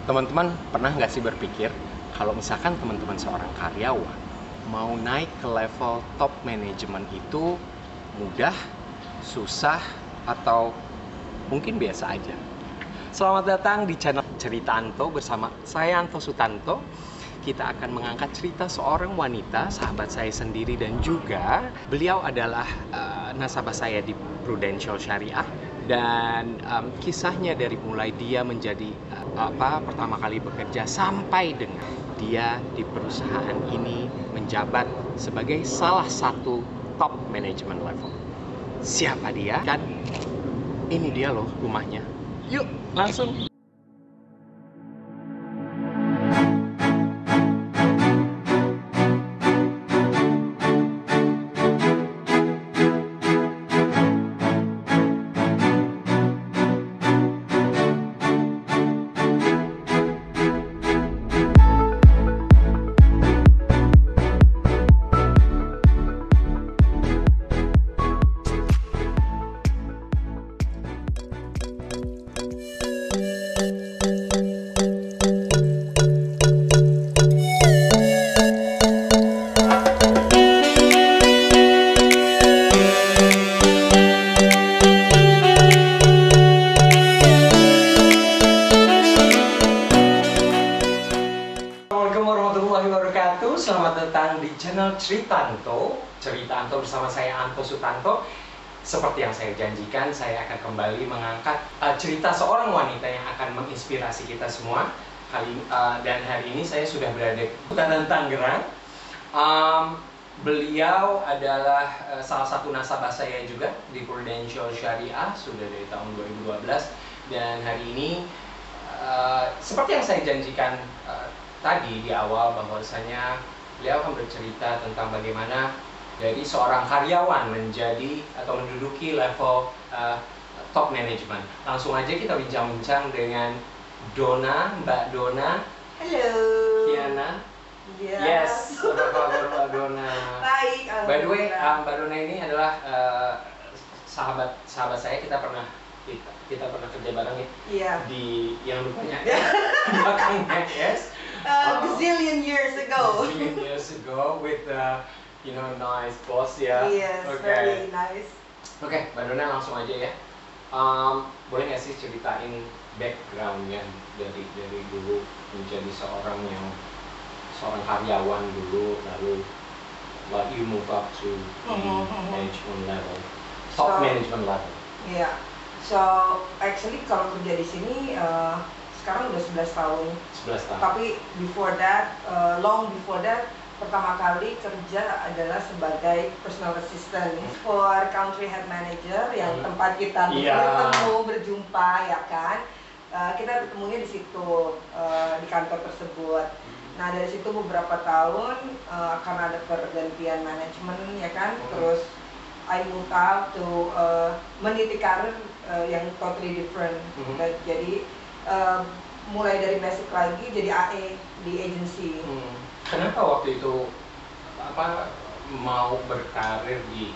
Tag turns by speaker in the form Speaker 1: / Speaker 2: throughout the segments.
Speaker 1: Teman-teman pernah nggak sih berpikir kalau misalkan teman-teman seorang karyawan mau naik ke level top management itu mudah, susah, atau mungkin biasa aja? Selamat datang di channel Cerita Anto bersama saya Anto Sutanto. Kita akan mengangkat cerita seorang wanita, sahabat saya sendiri, dan juga beliau adalah nasabah saya di Prudential Syariah. Dan kisahnya dari mulai dia menjadi pertama kali bekerja sampai dengan dia di perusahaan ini menjabat sebagai salah satu top management level. Siapa dia? Kan ini dia loh rumahnya. Yuk langsung. Selamat datang di channel Cerita Anto bersama saya Anto Sutanto. Seperti yang saya janjikan, saya akan kembali mengangkat cerita seorang wanita yang akan menginspirasi kita semua. Dan hari ini saya sudah berada di Hutan Tangerang. Beliau adalah salah satu nasabah saya juga di Prudential Syariah sudah dari tahun 2012. Dan hari ini seperti yang saya janjikan tadi di awal, bahwasanya beliau akan bercerita tentang bagaimana dari seorang karyawan menjadi atau menduduki level top management. Langsung aja kita bincang-bincang dengan Dona, Mbak Dona.
Speaker 2: Halo.
Speaker 1: Kiana.
Speaker 2: Yeah.
Speaker 1: Yes. Apa kabar Mbak Dona?
Speaker 2: Baik.
Speaker 1: By the way, Mbak Dona ini adalah sahabat saya. Kita pernah kerja bareng nih.
Speaker 2: Iya.
Speaker 1: Di yang rupanya belakangnya, yes.
Speaker 2: Gazillion years ago.
Speaker 1: Gazillion years ago with nice boss ya.
Speaker 2: Yes, very nice.
Speaker 1: Oke, Mbak Dona langsung aja ya. Boleh nggak sih ceritain backgroundnya dari dulu menjadi seorang karyawan dulu, lalu you move up to management level, top management level.
Speaker 2: Iya. So actually kalau kerja di sini sekarang udah 11 tahun.
Speaker 1: 11 tahun.
Speaker 2: Tapi before that, long before that, pertama kali kerja adalah sebagai personal assistant for country head manager yang tempat kita bertemu, berjumpa, ya kan. Kita ketemunya di situ, di kantor tersebut. Nah dari situ beberapa tahun karena ada pergantian manajemen, ya kan. Terus I moved out to meniti karir yang totally different. Jadi mulai dari basic lagi jadi AE di agency.
Speaker 1: Kenapa waktu itu mau berkarir di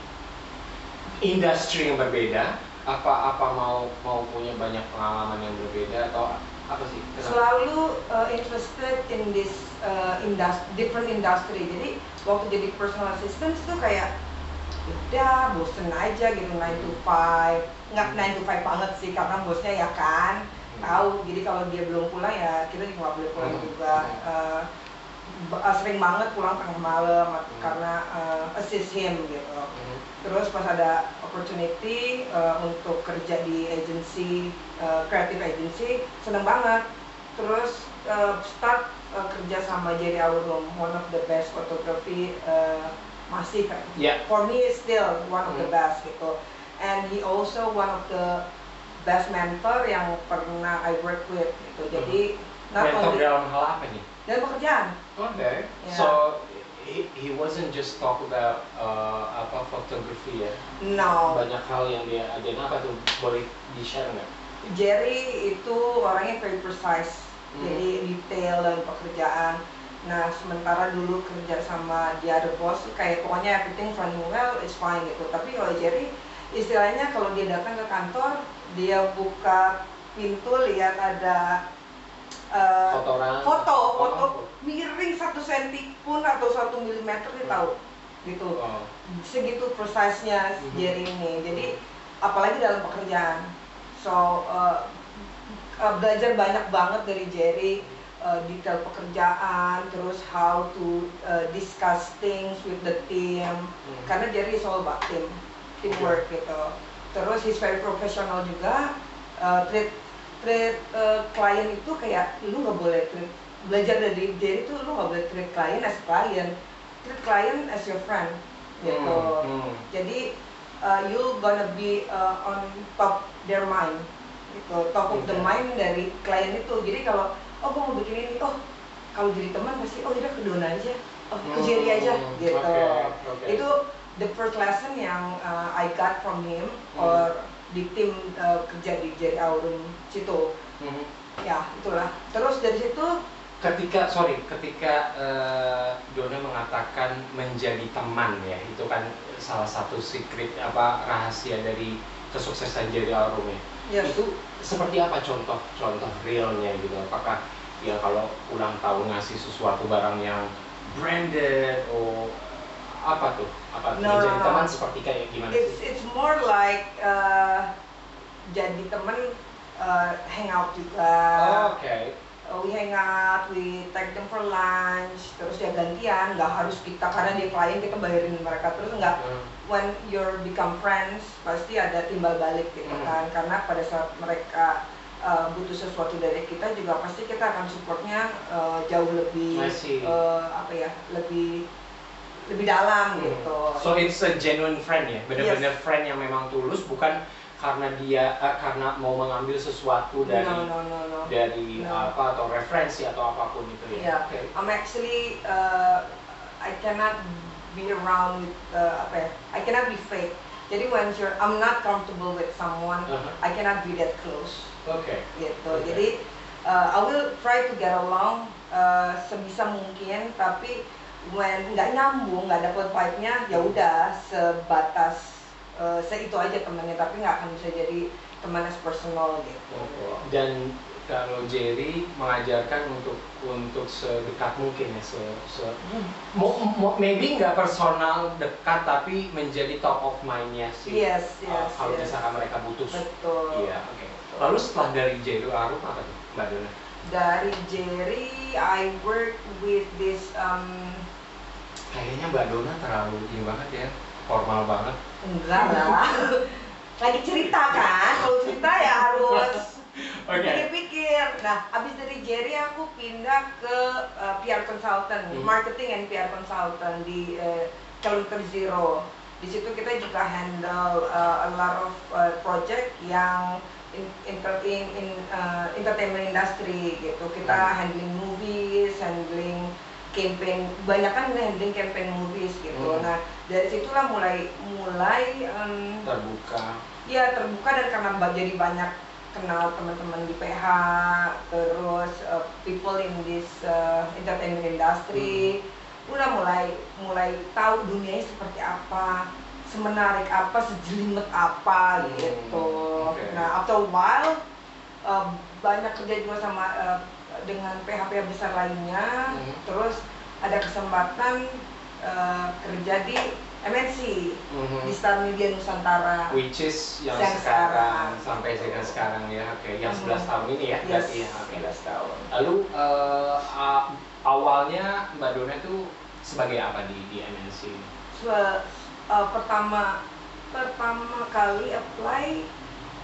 Speaker 1: industri yang berbeda? Apa mau punya banyak pengalaman yang berbeda atau apa sih? Kenapa?
Speaker 2: Selalu interested in this different industry. Jadi waktu jadi personal assistant itu kayak udah bosen aja gitu, 9 to 5. Nggak 9 to 5 banget sih karena bosnya ya kan tahu, jadi kalau dia belum pulang ya kita juga nggak boleh pulang juga. Sering banget pulang tengah malam karena assist him gitu. Terus pas ada opportunity untuk kerja di agency, creative agency, seneng banget. Terus start kerja sama Jerry Aurum, one of the best photography, masih for me still one of the best gitu. And he also one of the best mentor yang pernah I work with gitu. Jadi
Speaker 1: mentor dalam hal apa nih?
Speaker 2: Dalam pekerjaan.
Speaker 1: Okay. Yeah. So he wasn't just talk about photography ya.
Speaker 2: No.
Speaker 1: Banyak hal yang dia ajarin. Apa tuh, boleh di-share nggak?
Speaker 2: Jerry itu orangnya very precise. Jadi detail dalam pekerjaan. Nah sementara dulu kerja sama dia ada bos kayak pokoknya everything running well it's fine gitu. Tapi kalau Jerry istilahnya kalau dia datang ke kantor, dia buka pintu lihat ada foto miring 1 senti pun atau 1 milimeter dia tahu gitu. Segitu precise-nya Jerry ini. Jadi apalagi dalam pekerjaan. So belajar banyak banget dari Jerry, detail pekerjaan, terus how to discuss things with the team. Karena Jerry is all about teamwork gitu. Terus he's very professional juga. Treat klien itu kayak lu nggak boleh belajar dari Jerry itu lu nggak boleh treat klien as client, treat client as your friend gitu. Jadi you gonna be on top their mind gitu, top of the mind dari klien itu. Jadi kalau gue mau bikin ini, kalau jadi teman pasti udah ke Dona aja, ke Jerry aja gitu. Itu the first lesson yang I got from him or di tim kerja di Jerry Aurum situ. Ya itulah. Terus dari situ
Speaker 1: ketika Dona mengatakan menjadi teman ya, itu kan salah satu secret rahasia dari kesuksesan Jerry Aurum ya. Itu seperti apa contoh realnya gitu? Apakah ya kalau ulang tahun ngasih sesuatu barang yang branded apa tuh? Menjadi teman seperti kayak gimana sih?
Speaker 2: It's more like jadi teman, hang out juga. We hang out, we take them for lunch, terus ya gantian, nggak harus kita karena dia klien kita bayarin mereka terus, nggak. When you become friends pasti ada timbal balik gitu kan, karena pada saat mereka butuh sesuatu dari kita juga pasti kita akan supportnya jauh lebih lebih dalam gitu.
Speaker 1: So it's a genuine friend ya, benar-benar friend yang memang tulus, bukan karena dia karena mau mengambil sesuatu dari atau referensi atau apapun itu ya.
Speaker 2: I'm actually I cannot be around with I cannot be fake. Jadi when I'm not comfortable with someone, I cannot be that close. Gitu. Jadi I will try to get along sebisa mungkin, tapi when nggak nyambung, nggak dapet vibe-nya, ya udah sebatas itu aja temannya, tapi nggak akan bisa jadi teman as personal gitu.
Speaker 1: Dan kalau Jerry mengajarkan untuk sedekat mungkin ya, maybe nggak personal dekat, tapi menjadi top of mind-nya sih. Kalau misalkan mereka butuh.
Speaker 2: Betul.
Speaker 1: Lalu setelah dari Jerry Aurum apa tuh, Mbak Dona?
Speaker 2: Dari Jerry, I work with this.
Speaker 1: Kayaknya Mbak Dona terlalu ini banget ya, formal banget.
Speaker 2: Enggak lah. Lagi cerita kan, kalau cerita ya harus pikir-pikir. Nah, abis dari Jerry aku pindah ke PR consultant, marketing and PR consultant di Kilometer Zero. Di situ kita juga handle a lot of project yang entertainment industry gitu. Kita handling movies, handling campaign, banyak kan handling campaign movies gitu. Nah dari situlah mulai
Speaker 1: terbuka.
Speaker 2: Ya terbuka, dan karena jadi banyak kenal teman-teman di PH, terus people in this entertainment industry, udah mulai tahu dunianya seperti apa, semenarik apa, sejelimet apa gitu. Nah after a while banyak kerja juga sama dengan PH-PH besar lainnya, terus ada kesempatan kerja di MNC, di Star Media Nusantara,
Speaker 1: which is yang sekarang sampai dengan sekarang ya, yang 11 tahun ini ya, berarti ya.
Speaker 2: 11 tahun.
Speaker 1: Lalu awalnya Mbak Dona itu sebagai apa di MNC?
Speaker 2: Pertama kali apply,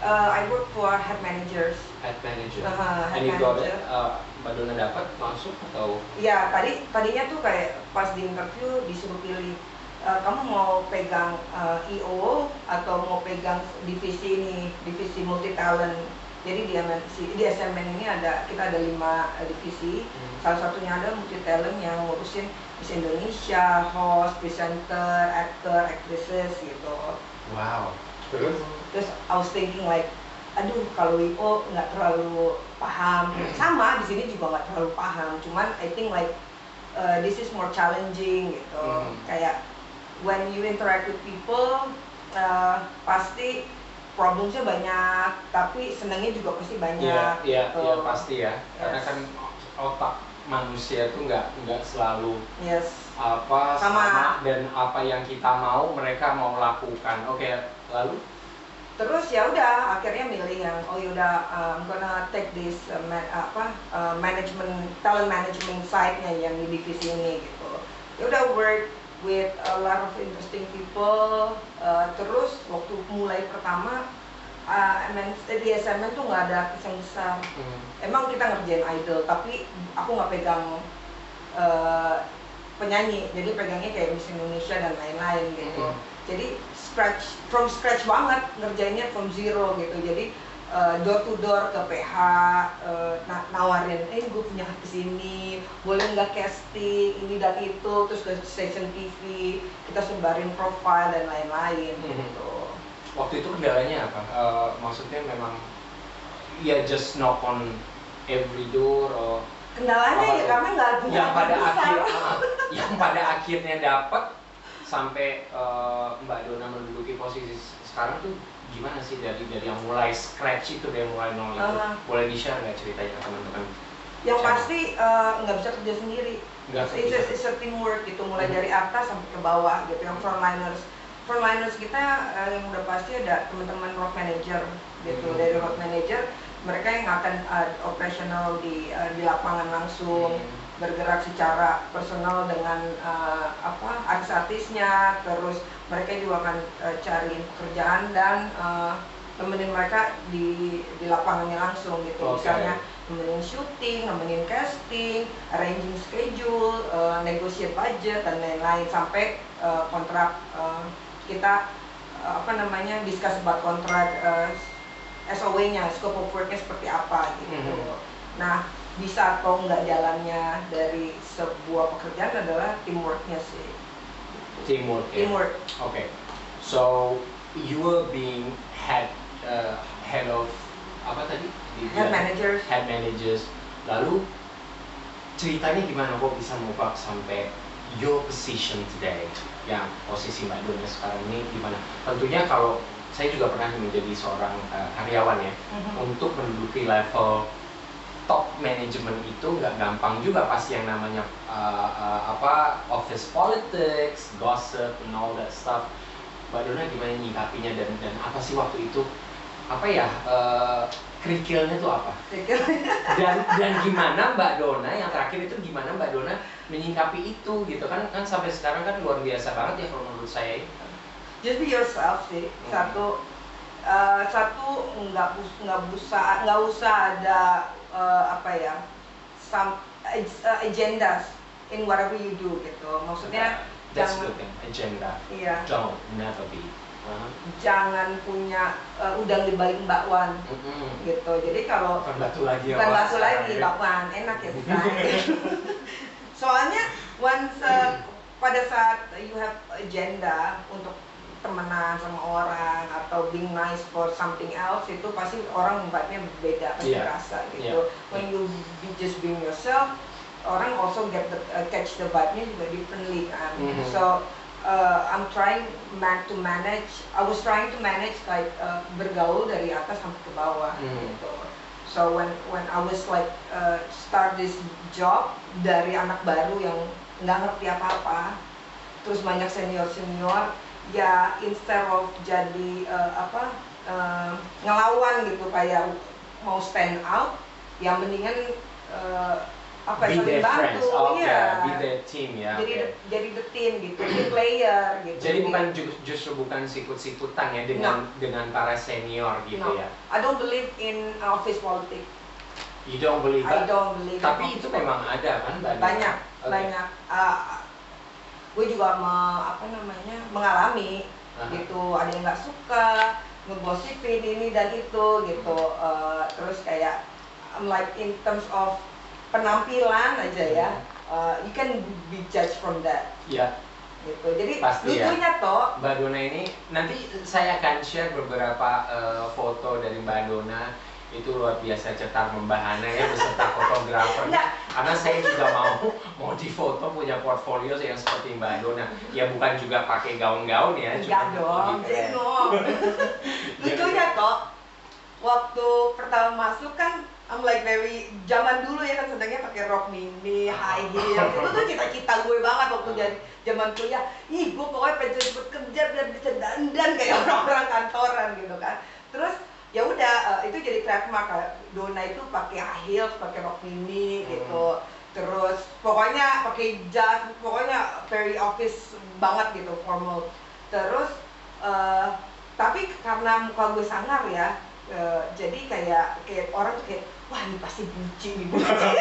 Speaker 2: I work for head managers.
Speaker 1: Head manager.
Speaker 2: Head
Speaker 1: manager. Mbak Dona dapat masuk atau?
Speaker 2: Ya tadinya tuh kayak pas di interview disuruh pilih, kamu mau pegang EO atau mau pegang divisi ini, divisi multi talent. Jadi di SMN ini kita ada 5 divisi. Salah satunya ada multi talent yang ngurusin Miss Indonesia, host, presenter, actor, actresses gitu.
Speaker 1: Wow.
Speaker 2: Terus I was thinking like, aduh kalau IO nggak terlalu paham. Sama di sini juga nggak terlalu paham. Cuman I think like this is more challenging gitu. Kayak when you interact with people, pasti problemsnya banyak, tapi senangnya juga pasti banyak.
Speaker 1: Iya,
Speaker 2: gitu.
Speaker 1: iya pasti ya. Karena
Speaker 2: Yes.
Speaker 1: kan otak manusia itu nggak selalu
Speaker 2: Yes.
Speaker 1: apa
Speaker 2: Sama.
Speaker 1: sama dan apa yang kita mau mereka mau lakukan. Oke, lalu
Speaker 2: Terus ya udah akhirnya milih yang oh yaudah I'm gonna take this management talent management side-nya yang di divisi ini gitu. Ya udah work with a lot of interesting people. Terus waktu mulai pertama di SMN tuh nggak ada artis yang besar. Emang kita ngerjain idol, tapi aku nggak pegang penyanyi, jadi pegangnya kayak Miss Indonesia dan lain-lain gitu. Jadi from scratch banget, ngerjainnya from zero gitu. Jadi door to door ke PH, nawarin, gue punya artis ini, boleh nggak casting ini dan itu, terus ke station TV, kita sebarin profile dan lain-lain gitu.
Speaker 1: Waktu itu kendalanya apa? Maksudnya memang ya just knock on every door or
Speaker 2: Kendalanya ya karena nggak punya
Speaker 1: yang pada
Speaker 2: besar.
Speaker 1: yang pada akhirnya dapat sampai Mbak Dona menduduki posisi sekarang tuh gimana sih dari yang mulai scratch itu, dari mulai nol itu? Boleh di-share nggak ceritanya ke teman-teman?
Speaker 2: Yang pasti nggak bisa kerja sendiri. It's a teamwork gitu, mulai dari atas sampai ke bawah gitu. Yang frontliners kita yang udah pasti ada teman-teman road manager gitu. Dari road manager mereka yang akan operational di lapangan langsung, bergerak secara personal dengan artis-artisnya, terus mereka juga akan cari pekerjaan dan temenin mereka di lapangannya langsung gitu. Misalnya nemenin syuting, nemenin casting, arranging schedule, negotiate budget dan lain-lain sampai kontrak kita discuss about kontrak SOW-nya, scope of work-nya seperti apa gitu. Nah, bisa atau enggak jalannya dari sebuah pekerjaan adalah teamwork-nya sih.
Speaker 1: Teamwork. Okay. So you were being head of apa tadi?
Speaker 2: Head
Speaker 1: managers. Lalu ceritanya gimana kok bisa move up sampai your position today? Yang posisi Mbak Dona sekarang ini gimana? Tentunya kalau saya juga pernah menjadi seorang karyawan ya, untuk menduduki level top management itu nggak gampang juga, pasti yang namanya office politics, gossip, and all that stuff. Mbak Dona gimana nyikapinya dan apa sih waktu itu kerikilnya tuh apa? dan gimana Mbak Dona yang terakhir itu gimana Mbak Dona menyikapi itu gitu kan sampai sekarang kan luar biasa banget ya kalau menurut saya.
Speaker 2: Just be yourself sih. Satu nggak usah ada some agendas in whatever you do gitu. Maksudnya
Speaker 1: that's good thing, agenda.
Speaker 2: Iya.
Speaker 1: Don't never be.
Speaker 2: Jangan punya udang di balik bakwan gitu. Jadi kalau
Speaker 1: bukan batu lagi
Speaker 2: bakwan enak ya soalnya once pada saat you have agenda untuk temenan sama orang atau being nice for something else, itu pasti orang vibe-nya beda, pasti rasa gitu. When you just being yourself, orang also catch the vibe-nya juga differently kan. So I'm trying to manage. I was trying to manage like bergaul dari atas sampai ke bawah gitu. So when I was like start this job dari anak baru yang nggak ngerti apa-apa, terus banyak senior ya instead of jadi ngelawan gitu kayak mau stand out, yang mendingan saling bantu,
Speaker 1: be the team ya.
Speaker 2: Jadi the team gitu, the player gitu.
Speaker 1: Jadi justru bukan sikut-sikutan ya dengan para senior gitu ya.
Speaker 2: I don't believe in office politics.
Speaker 1: You don't believe that?
Speaker 2: I don't believe.
Speaker 1: Tapi itu memang ada kan?
Speaker 2: Banyak. Gue juga mengalami gitu, ada yang nggak suka ngegosipin ini dan itu gitu. Terus kayak like in terms of penampilan aja ya, you can be judged from that.
Speaker 1: Iya.
Speaker 2: Gitu. Jadi
Speaker 1: lucunya toh Mbak Dona ini, nanti saya akan share beberapa foto dari Mbak Dona, itu luar biasa cetar membahana ya beserta fotografernya. Karena saya juga mau difoto punya portfolio yang seperti Mbak Dona. Ya bukan juga pakai gaun-gaun ya.
Speaker 2: Enggak dong, lucunya kok. Waktu pertama masuk kan, I'm like very zaman dulu ya kan sedangnya pakai rok mini, high heel. Itu tuh cita-cita gue banget waktu jadi zaman kuliah. Ih, gue pokoknya pengen cepet kerja biar bisa dandan kayak orang-orang kantoran gitu kan. Terus ya udah itu jadi trademark. Dona itu pakai high heels, pakai rok mini gitu. Terus pokoknya pakai jas, pokoknya very office banget gitu, formal. Terus tapi karena muka gue sangar ya, jadi kayak orang tuh kayak, wah ini pasti bucin nih, bucin.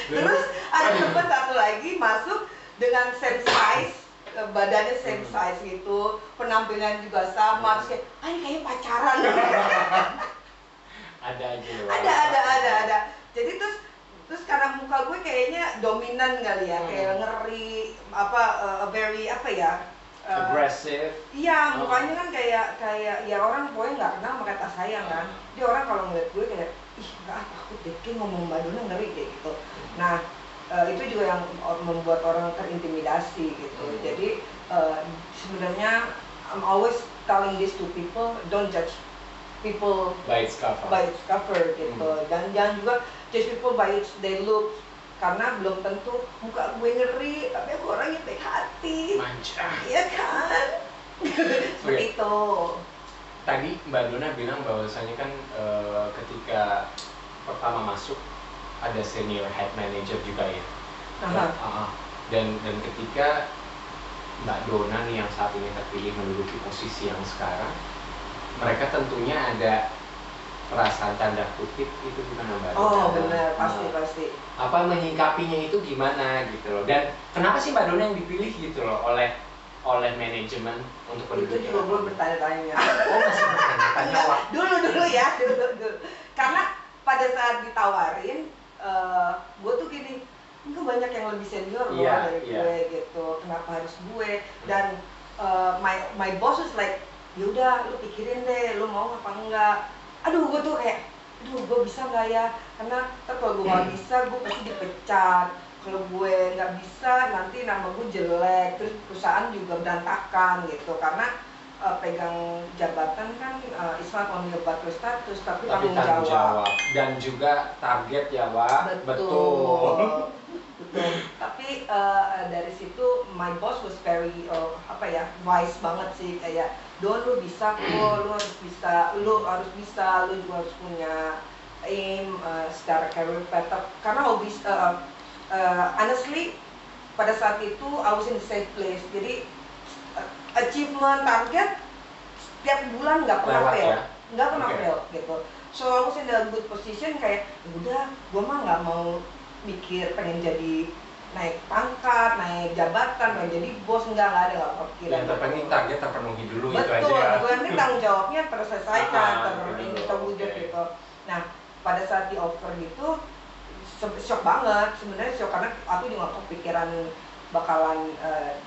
Speaker 2: Terus ada temen satu lagi masuk dengan same size, badannya same size gitu, penampilan juga sama, terus kayak, ah ini kayaknya pacaran.
Speaker 1: Ada aja.
Speaker 2: Ada. Jadi terus karena muka gue kayaknya dominan kali ya, kayak ngeri, very apa ya?
Speaker 1: Aggressive.
Speaker 2: Iya, mukanya kan kayak ya orang pokoknya nggak kenal sama kata sayang kan. Jadi orang kalau ngeliat gue kayak, ih nggak takut deh, kayak ngomong Mbak Dona ngeri kayak gitu. Nah itu juga yang membuat orang terintimidasi gitu. Jadi sebenarnya I'm always telling this to people, don't judge people
Speaker 1: by its
Speaker 2: cover gitu. Dan jangan juga judge people by their looks. Karena belum tentu muka gue ngeri, tapi aku orangnya baik hati.
Speaker 1: Manja.
Speaker 2: Iya kan? Seperti itu.
Speaker 1: Tadi Mbak Dona bilang bahwasanya kan ketika pertama masuk ada senior head manager juga ya. Dan ketika Mbak Dona nih yang saat ini terpilih menduduki posisi yang sekarang, mereka tentunya ada perasaan tanda kutip itu gimana Mbak Dona?
Speaker 2: Oh benar, pasti.
Speaker 1: Apa menyingkapinya itu gimana gitu loh? Dan kenapa sih Mbak Dona yang dipilih gitu loh oleh manajemen untuk
Speaker 2: itu juga gue bertanya-tanya.
Speaker 1: Oh masih bertanya-tanya?
Speaker 2: Dulu ya. Karena pada saat ditawarin, gue tuh gini, enggak banyak yang lebih senior loh dari gue gitu. Kenapa harus gue? Dan my boss was like, yaudah lu pikirin deh, lu mau apa enggak? Aduh, gue tuh kayak, gue bisa nggak ya? Karena kalau gue nggak bisa, gue pasti dipecat. Kalau gue nggak bisa, nanti nama gue jelek. Terus perusahaan juga berantakan gitu. Karena pegang jabatan kan it's not only about status, tapi tanggung jawab.
Speaker 1: Dan juga target ya, Wak. Betul.
Speaker 2: Tapi dari situ my boss was very wise banget sih, kayak Don lu bisa kok, lu harus bisa, lu juga harus punya aim secara career path. Karena honestly pada saat itu I was in the safe place, jadi achievement target setiap bulan nggak pernah fail, fail gitu. So I was in a good position, kayak udah, gue mah nggak mau mikir pengen jadi naik pangkat, naik jabatan, pengen jadi bos, nggak ada pikiran.
Speaker 1: Yang terpenting target terpenuhi dulu.
Speaker 2: Betul,
Speaker 1: itu aja ya.
Speaker 2: Betul, nanti tanggung jawabnya terselesaikan, terwujud gitu. Nah pada saat di offer gitu, shock banget, sebenarnya shock karena aku juga nggak kepikiran bakalan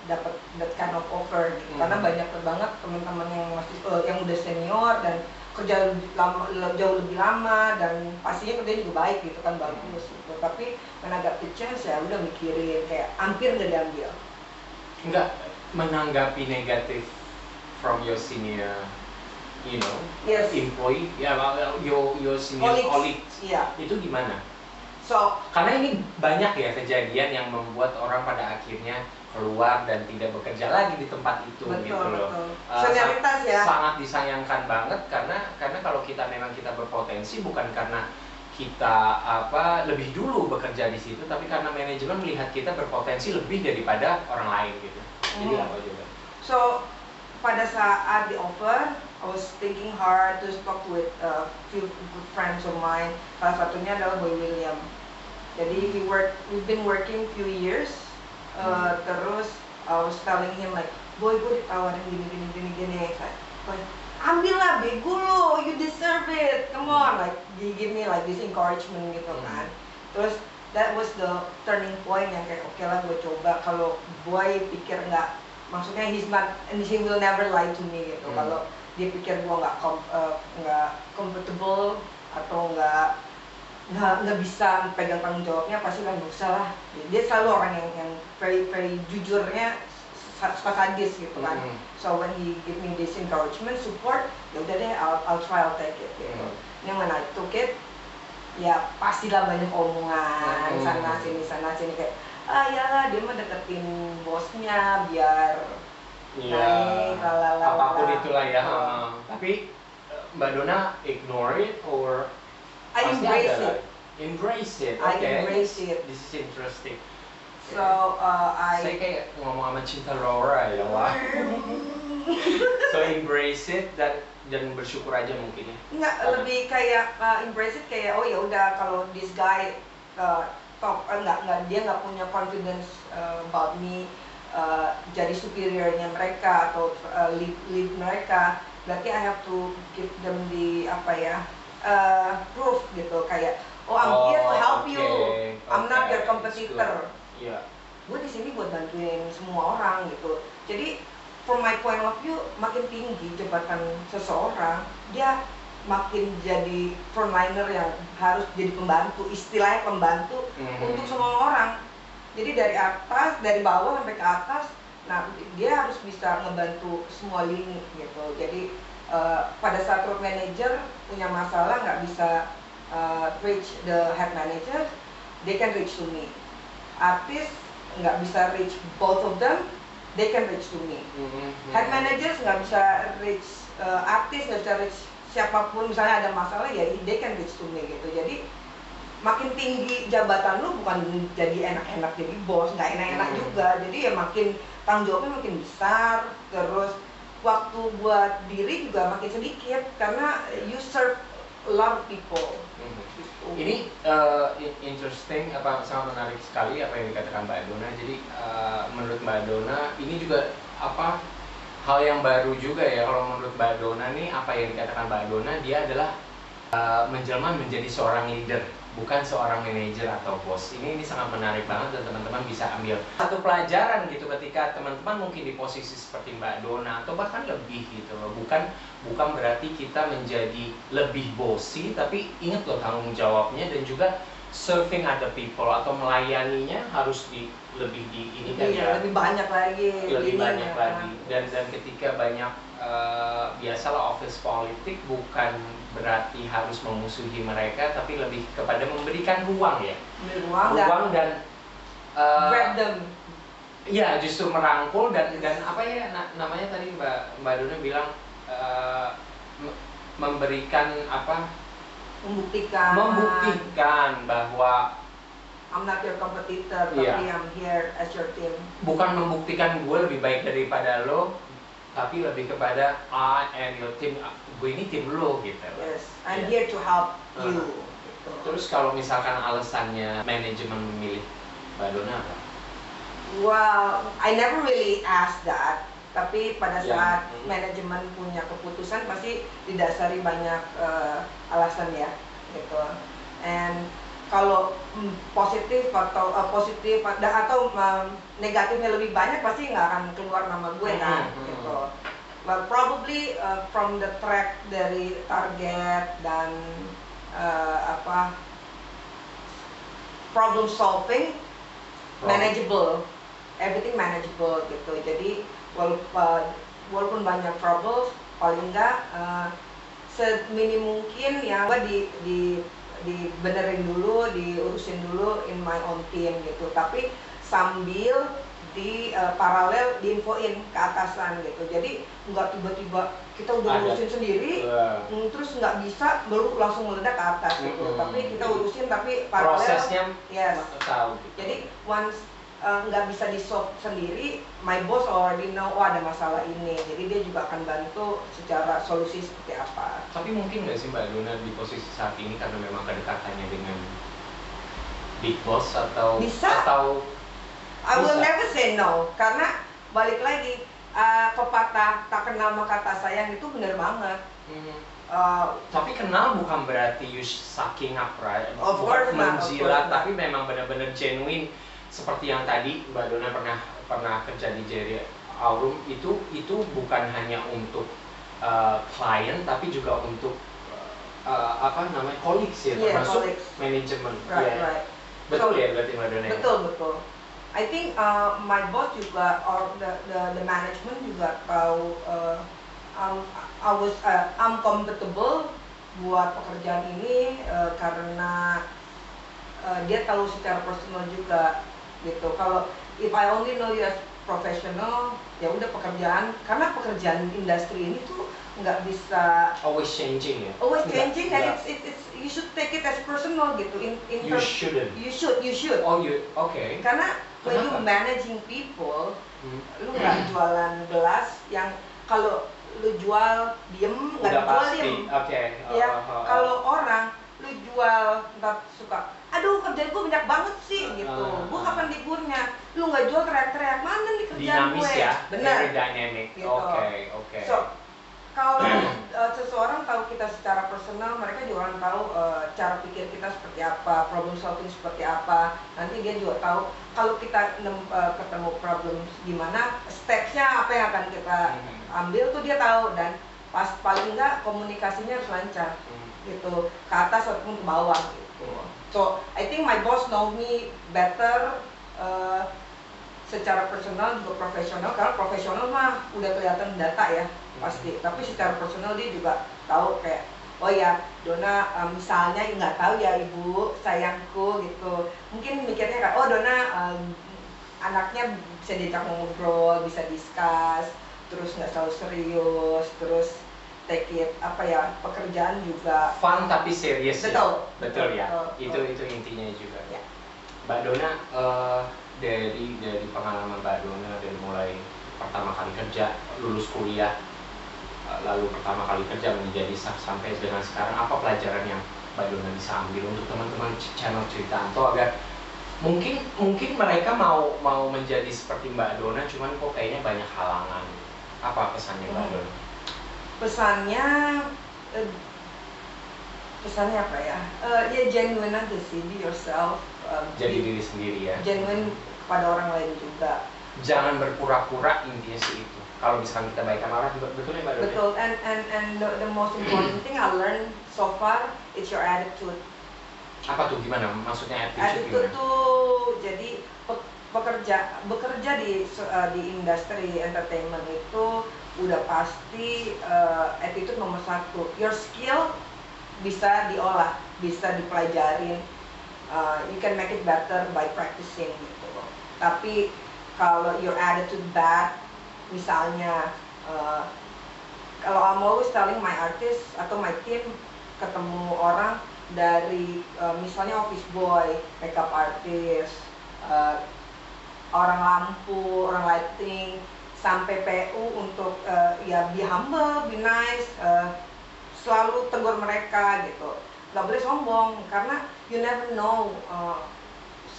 Speaker 2: dapat that kind of offer gitu. Karena banyak banget teman-teman yang masih yang udah senior dan kerja jauh lebih lama, dan pastinya kerja juga baik gitu kan, bagus gitu. Tapi when I got the chance, ya udah mikirin, kayak hampir nggak diambil.
Speaker 1: Nggak menanggapi negatif from your senior, employee, your senior colleagues.
Speaker 2: Yeah.
Speaker 1: Itu gimana?
Speaker 2: So,
Speaker 1: karena ini banyak ya kejadian yang membuat orang pada akhirnya keluar dan tidak bekerja lagi di tempat itu.
Speaker 2: Betul,
Speaker 1: gitu loh.
Speaker 2: Senioritas ya.
Speaker 1: Sangat disayangkan banget karena kalau kita memang kita berpotensi, bukan karena kita lebih dulu bekerja di situ, tapi karena manajemen melihat kita berpotensi lebih daripada orang lain gitu. Jadi apa juga?
Speaker 2: So pada saat di offer, I was thinking hard, to talk with a few good friends of mine. Salah satunya adalah Boy William. Jadi we've been working few years. Terus I was telling him like, boy, gue ditawarin gini. Like, ambil lah, bego lo, you deserve it, come on. Like he give me like this encouragement gitu kan. Terus that was the turning point yang kayak oke lah, gue coba. Kalau boy pikir nggak, maksudnya he will never lie to me gitu. Kalau dia pikir gue nggak comfortable atau nggak nggak bisa pegang tanggung jawabnya, pasti kan nggak usah lah. Dia selalu orang yang very jujurnya, suka sadis gitu kan. So when he give me this encouragement, support, ya udah deh, I'll try, I'll take it gitu. Yang when I took it, ya pastilah banyak omongan sana sini kayak ya dia mah deketin bosnya biar naik,
Speaker 1: apapun itulah ya. Tapi Mbak Donna ignore it or
Speaker 2: I embrace it.
Speaker 1: Embrace it.
Speaker 2: I
Speaker 1: Okay.
Speaker 2: embrace it.
Speaker 1: This is interesting.
Speaker 2: So
Speaker 1: Saya kayak ngomong sama Cinta Laura ya lah. So embrace it dan bersyukur aja mungkin ya.
Speaker 2: Nggak, lebih kayak embrace it kayak oh ya udah, kalau this guy dia nggak punya confidence about me, jadi superiornya mereka atau lead mereka, berarti I have to give them the proof gitu, kayak I'm here to help you, I'm not your competitor.
Speaker 1: Yeah.
Speaker 2: Gue di sini buat bantuin semua orang gitu. Jadi from my point of view, makin tinggi jabatan seseorang, dia makin jadi frontliner yang harus jadi pembantu, istilahnya pembantu untuk semua orang. Jadi dari bawah sampai ke atas, nah dia harus bisa ngebantu semua lini gitu. Jadi pada saat road manager punya masalah nggak bisa reach the head manager, they can reach to me. Artis nggak bisa reach both of them, they can reach to me. Head managers nggak bisa reach artis, nggak bisa reach siapapun, misalnya ada masalah ya they can reach to me gitu. Jadi makin tinggi jabatan lu bukan jadi enak-enak jadi bos, nggak enak-enak juga. Jadi ya makin tanggung jawabnya makin besar, terus waktu buat diri juga makin sedikit karena you serve a lot of people.
Speaker 1: Ini interesting, sangat menarik sekali apa yang dikatakan Mbak Donna. Jadi menurut Mbak Donna ini juga hal yang baru juga ya. Kalau menurut Mbak Donna nih, apa yang dikatakan Mbak Donna, dia adalah menjelma menjadi seorang leader, bukan seorang manajer atau bos. Ini sangat menarik banget dan teman-teman bisa ambil satu pelajaran gitu ketika teman-teman mungkin di posisi seperti Mbak Donna atau bahkan lebih gitu loh. Bukan berarti kita menjadi lebih bossy, tapi ingat loh tanggung jawabnya dan juga serving other people atau melayaninya harus lebih ini kan ya.
Speaker 2: Lebih banyak lagi.
Speaker 1: Lebih banyak lagi. Dan ketika banyak biasalah office politik bukan berarti harus memusuhi mereka, tapi lebih kepada memberikan ruang ya. Ruang dan
Speaker 2: grab them.
Speaker 1: Ya, justru merangkul dan apa ya namanya tadi Mbak Donna bilang memberikan membuktikan bahwa
Speaker 2: I'm not your competitor, tapi I'm here as your team.
Speaker 1: Bukan membuktikan gue lebih baik daripada lo, tapi lebih kepada I and your team. Gue ini tim lo gitu.
Speaker 2: Yes, I'm here to help you. Gitu.
Speaker 1: Terus kalau misalkan alasannya manajemen memilih Mbak Donna apa?
Speaker 2: Well, I never really asked that. Tapi pada saat manajemen punya keputusan pasti didasari banyak alasan ya, gitu. And kalau positif atau negatifnya lebih banyak pasti nggak akan keluar nama gue kan, gitu. But probably from the track dari target dan problem solving, manageable, everything manageable gitu. Jadi walaupun banyak troubles, paling enggak seminim mungkin yang dibenerin dulu, diurusin dulu in my own team gitu. Tapi sambil paralel diinfoin ke atasan gitu. Jadi nggak tiba-tiba kita udah urusin sendiri, terus nggak bisa baru langsung meledak ke atas gitu. Tapi kita urusin tapi paralel.
Speaker 1: Prosesnya
Speaker 2: tahu. Gitu. Jadi once nggak bisa di-solve sendiri, my boss already know, oh ada masalah ini, jadi dia juga akan bantu secara solusi seperti apa.
Speaker 1: Tapi mungkin nggak sih Mbak Donna di posisi saat ini karena memang kedekatannya dengan big boss atau
Speaker 2: bisa. I will never say no, karena balik lagi pepatah tak kenal maka tak sayang itu benar banget.
Speaker 1: Tapi kenal bukan berarti you sucking up, right?
Speaker 2: Of course
Speaker 1: menjilat, tapi memang benar-benar genuine. Seperti yang tadi Mbak Donna pernah kerja di Jerry Aurum, itu bukan hanya untuk klien tapi juga untuk apa namanya, colleagues ya, termasuk manajemen.
Speaker 2: Right.
Speaker 1: Betul ya berarti Mbak Dona?
Speaker 2: Betul. I think my boss juga, or the management juga tahu I'm comfortable buat pekerjaan ini karena dia tahu secara personal juga gitu. Kalau if I only know you as professional, ya udah pekerjaan, karena pekerjaan industri ini tuh nggak bisa
Speaker 1: always changing ya.
Speaker 2: Always changing, and it's you should take it as personal gitu.
Speaker 1: You shouldn't.
Speaker 2: You should.
Speaker 1: Oh, okay.
Speaker 2: Karena when you managing people, lu nggak jualan gelas yang kalau lu jual diem, nggak jual diem.
Speaker 1: Oke.
Speaker 2: Ya, kalau orang lu jual nggak suka, aduh kerjaan gue banyak banget sih gitu, gue kapan liburnya, lu nggak jual teriak-teriak, mana nih kerjaan
Speaker 1: dinamis
Speaker 2: gue.
Speaker 1: Ya,
Speaker 2: benar,
Speaker 1: very dynamic gitu. Oke.
Speaker 2: So kalau seseorang tahu kita secara personal, mereka juga akan tahu cara pikir kita seperti apa, problem solving seperti apa. Nanti dia juga tahu kalau kita ketemu problem gimana, stepsnya apa yang akan kita ambil tuh dia tahu, dan paling enggak komunikasinya harus lancar gitu, ke atas ataupun ke bawah gitu. So I think my boss know me better secara personal juga profesional, karena profesional mah udah kelihatan data ya pasti, tapi secara personal dia juga tahu kayak, oh ya Dona misalnya nggak tahu ya ibu sayangku gitu, mungkin mikirnya kayak, oh Dona anaknya bisa diajak ngobrol, bisa discuss, terus nggak selalu serius, terus take it apa ya, pekerjaan juga
Speaker 1: fun tapi serius. Betul ya. Itu intinya juga
Speaker 2: ya.
Speaker 1: Mbak Dona, dari pengalaman Mbak Dona dan mulai pertama kali kerja, lulus kuliah, lalu pertama kali kerja menjadi staff sampai dengan sekarang, apa pelajaran yang Mbak Dona bisa ambil untuk teman-teman channel Cerita Anto agar mungkin mereka mau menjadi seperti Mbak Dona, cuman kok kayaknya banyak halangan. Apa pesannya Mbak Dona?
Speaker 2: Pesannya apa ya? Ya genuine aja sih, be yourself.
Speaker 1: Jadi diri sendiri ya.
Speaker 2: Genuine pada orang lain juga.
Speaker 1: Jangan berpura-pura, intinya sih itu. Kalau misalkan kita baik sama orang, betul ya Mbak Dona?
Speaker 2: Betul, and the most important thing I learned so far is your attitude.
Speaker 1: Apa tuh, gimana? Maksudnya
Speaker 2: attitude tuh, jadi bekerja di industri entertainment itu udah pasti attitude nomor satu. Your skill bisa diolah, bisa dipelajarin. You can make it better by practicing gitu. Tapi kalau your attitude bad, misalnya kalau I'm always telling my artist atau my team, ketemu orang dari misalnya office boy, makeup artist, orang lampu, orang lighting, sampai PU untuk ya be humble, be nice, selalu tegur mereka gitu. Gak boleh sombong, karena you never know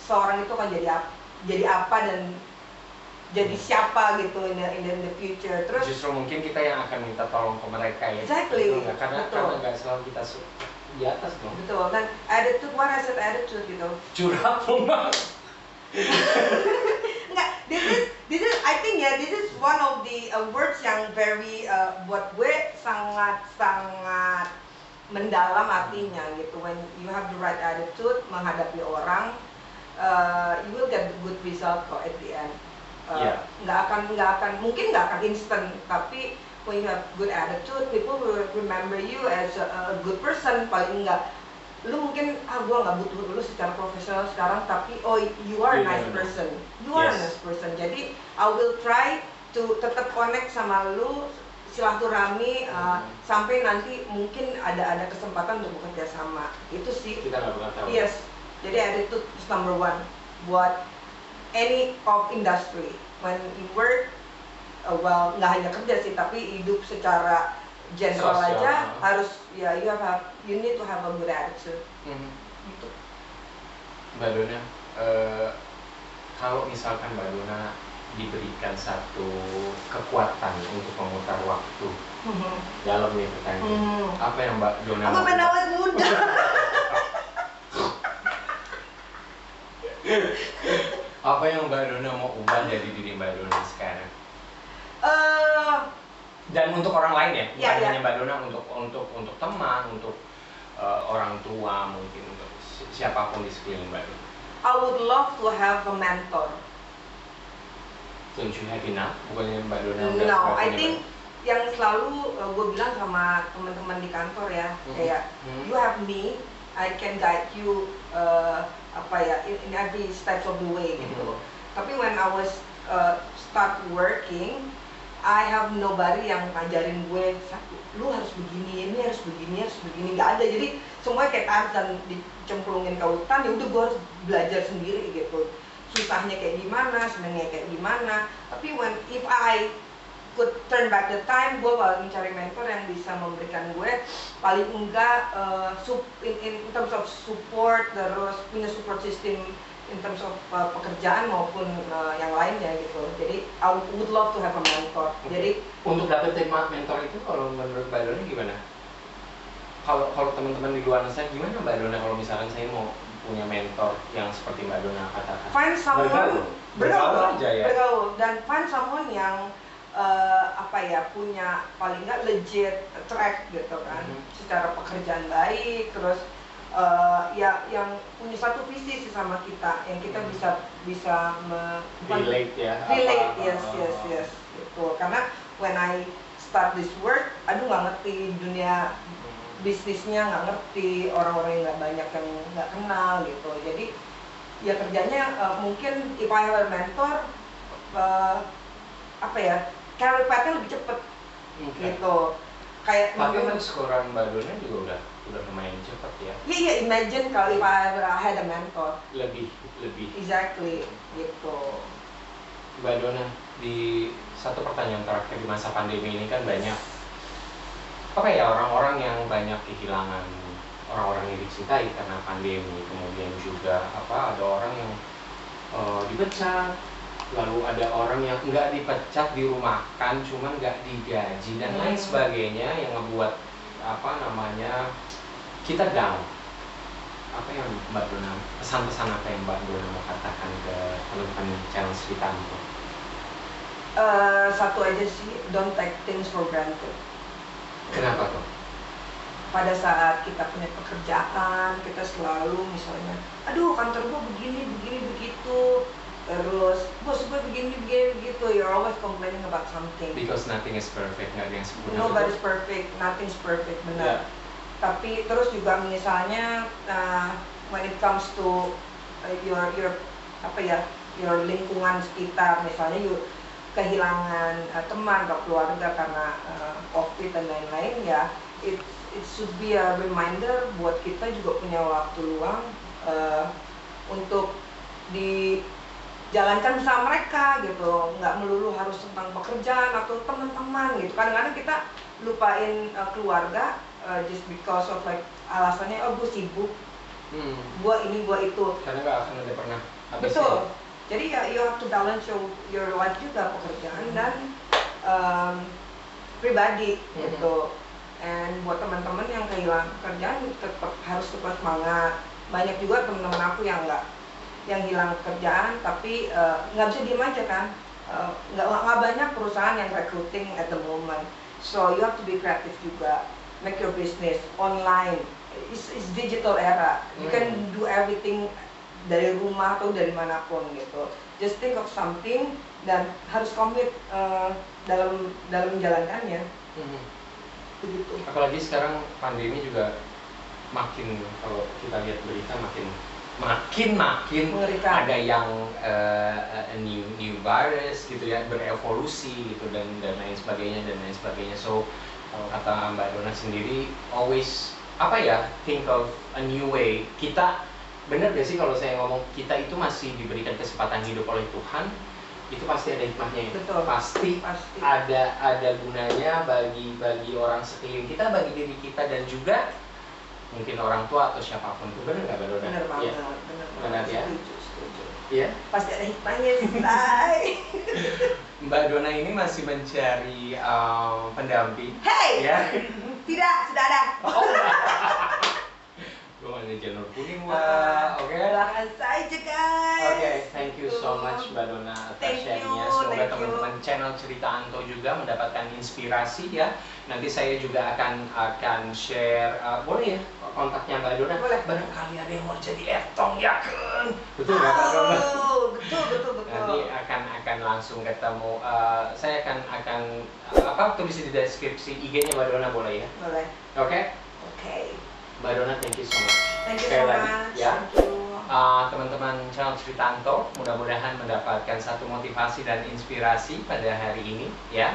Speaker 2: seorang itu akan jadi apa dan jadi siapa gitu in the future. Terus
Speaker 1: justru mungkin kita yang akan minta tolong ke mereka ya.
Speaker 2: Exactly.
Speaker 1: Karena nggak selalu kita di atas dong.
Speaker 2: Betul. Dan attitude, what I said attitude gitu.
Speaker 1: Curhat banget.
Speaker 2: Enggak, this is I think ya, this is one of the words yang very buat gue sangat mendalam artinya gitu. When you have the right attitude menghadapi orang, you will get good result kok at the end. Nggak akan mungkin nggak akan instant, tapi when you have good attitude, people will remember you as a good person. Paling nggak, lu mungkin gue nggak butuh lu secara profesional sekarang, tapi oh you are a nice person, you are a nice person. Jadi I will try to tetap connect sama lu, silaturahmi sampai nanti mungkin ada kesempatan untuk bekerja sama. Itu sih.
Speaker 1: Kita nggak pernah tahu.
Speaker 2: Yes. Jadi attitude is number one buat any of industry. When you work, well nggak hanya kerja sih, tapi hidup secara general aja harus ya, you need to have a good attitude. Gitu.
Speaker 1: Mbak Dona, kalau misalkan Mbak Dona diberikan satu kekuatan untuk memutar waktu dalam nih pertanyaan, apa yang Mbak Dona
Speaker 2: apa penawar muda?
Speaker 1: Apa yang Mbak Dona mau ubah dari diri Mbak Dona sekarang? Dan untuk orang lain ya, bukan hanya Mbak Dona, untuk teman, untuk orang tua mungkin untuk siapapun di sekeliling Mbak Dona?
Speaker 2: I would love to have a mentor.
Speaker 1: Don't you have enough? Bukannya Mbak Dona udah
Speaker 2: No, I
Speaker 1: punya
Speaker 2: think yang selalu gue bilang sama teman-teman di kantor ya, kayak you have me, I can guide you in every steps of the way gitu. Tapi when I was start working, I have nobody yang ngajarin gue, lu harus begini, ini harus begini, nggak ada. Jadi semuanya kayak Tarzan dicemplungin ke hutan, ya udah gue harus belajar sendiri gitu. Susahnya kayak gimana, senangnya kayak gimana. Tapi if I could turn back the time, gue bakal mencari mentor yang bisa memberikan gue paling enggak in terms of support, terus punya support system in terms of pekerjaan maupun yang lainnya gitu. Jadi I would love to have a mentor. Jadi
Speaker 1: untuk dapetin mentor itu kalau menurut Mbak Dona gimana? Kalau teman-teman di luar sana gimana Mbak Dona kalau misalkan saya mau punya mentor yang seperti Mbak Dona katakan?
Speaker 2: Find someone
Speaker 1: bergaul aja ya.
Speaker 2: Bergaul dan find someone yang punya paling nggak legit track gitu kan, secara pekerjaan baik, terus yang punya satu visi sih sama kita, yang kita bisa
Speaker 1: relate ya.
Speaker 2: Yes gitu. Karena when I start this work, aduh nggak ngerti dunia bisnisnya, nggak ngerti, orang-orang yang nggak banyak yang nggak kenal gitu. Jadi ya kerjanya mungkin if I have a mentor, career path-nya lebih cepet gitu. Kayak
Speaker 1: tapi untuk skor Mbak Dona juga udah lumayan cepet ya.
Speaker 2: Iya, imagine kalau if I had a mentor.
Speaker 1: Lebih.
Speaker 2: Exactly gitu.
Speaker 1: Mbak Dona, di satu pertanyaan terakhir, di masa pandemi ini kan banyak orang-orang yang banyak kehilangan orang-orang yang dicintai karena pandemi. Kemudian juga ada orang yang dipecat, lalu ada orang yang nggak dipecat, dirumahkan, cuman nggak digaji dan lain sebagainya, yang ngebuat kita down. Apa yang Mbak Dona, pesan-pesan apa yang Mbak Dona mau katakan ke teman-teman channel Sri Tanto?
Speaker 2: Satu aja sih, don't take things for granted.
Speaker 1: Kenapa tuh?
Speaker 2: Pada saat kita punya pekerjaan, kita selalu misalnya, aduh kantor gua begini begitu, terus bos gue begini begitu, you're always complaining about something.
Speaker 1: Because nothing is perfect, nggak ada yang sempurna.
Speaker 2: Nobody's perfect, nothing's perfect, benar.
Speaker 1: Yeah.
Speaker 2: Tapi terus juga misalnya when it comes to your lingkungan sekitar, misalnya you kehilangan teman atau keluarga karena COVID dan lain-lain, ya it should be a reminder buat kita juga punya waktu luang untuk dijalankan bersama mereka gitu, nggak melulu harus tentang pekerjaan atau teman-teman gitu. Kadang-kadang kita lupain keluarga just because of alasannya gue sibuk, gue ini gue itu.
Speaker 1: Karena nggak akan ada pernah habisnya.
Speaker 2: Betul. Jadi ya you have to balance your life juga, pekerjaan dan pribadi gitu. And buat teman-teman yang kehilangan pekerjaan harus tetap semangat. Banyak juga teman-teman aku yang hilang pekerjaan tapi nggak bisa diem aja kan. Nggak banyak perusahaan yang recruiting at the moment. So you have to be creative juga. Make your business online. It's digital era. You can do everything dari rumah atau dari manapun gitu. Just think of something dan harus komit dalam menjalankannya. Begitu.
Speaker 1: Apalagi sekarang pandemi juga makin, kalau kita lihat berita makin
Speaker 2: mengerikan.
Speaker 1: Ada yang new virus gitu ya, berevolusi gitu dan lain sebagainya. So kalau kata Mbak Dona sendiri, always think of a new way. Kita benar gak sih kalau saya ngomong kita itu masih diberikan kesempatan hidup oleh Tuhan, itu pasti ada hikmahnya ya.
Speaker 2: Betul.
Speaker 1: Pasti. ada gunanya bagi orang sekeliling kita, bagi diri kita, dan juga mungkin orang tua atau siapapun itu. Benar nggak Mbak Dona?
Speaker 2: Benar banget.
Speaker 1: Ya.
Speaker 2: Benar
Speaker 1: ya.
Speaker 2: Setuju.
Speaker 1: Iya.
Speaker 2: Pasti ada hikmahnya say.
Speaker 1: Mbak Dona ini masih mencari pendamping.
Speaker 2: Hey.
Speaker 1: Ya.
Speaker 2: Tidak, sudah ada.
Speaker 1: Gue manajer Nur Kuning, Mbak. Oke.
Speaker 2: Doakan saja guys.
Speaker 1: Oke, thank you so much Mbak Dona atas sharingnya. Semoga teman-teman channel Cerita Anto juga mendapatkan inspirasi ya. Nanti saya juga akan share, boleh ya kontaknya Mbak Dona?
Speaker 2: Boleh.
Speaker 1: Barangkali ada yang mau jadi etong ya kan? Betul nggak Mbak Dona?
Speaker 2: Betul.
Speaker 1: Nanti akan langsung ketemu. Saya akan tulis di deskripsi IG-nya Mbak Dona, boleh ya?
Speaker 2: Boleh.
Speaker 1: Oke?
Speaker 2: Oke.
Speaker 1: Mbak Dona, thank you so much.
Speaker 2: Thank you
Speaker 1: Sekali
Speaker 2: so
Speaker 1: lagi,
Speaker 2: much.
Speaker 1: ya.
Speaker 2: Thank you.
Speaker 1: Teman-teman channel Cerita Anto, mudah-mudahan mendapatkan satu motivasi dan inspirasi pada hari ini ya.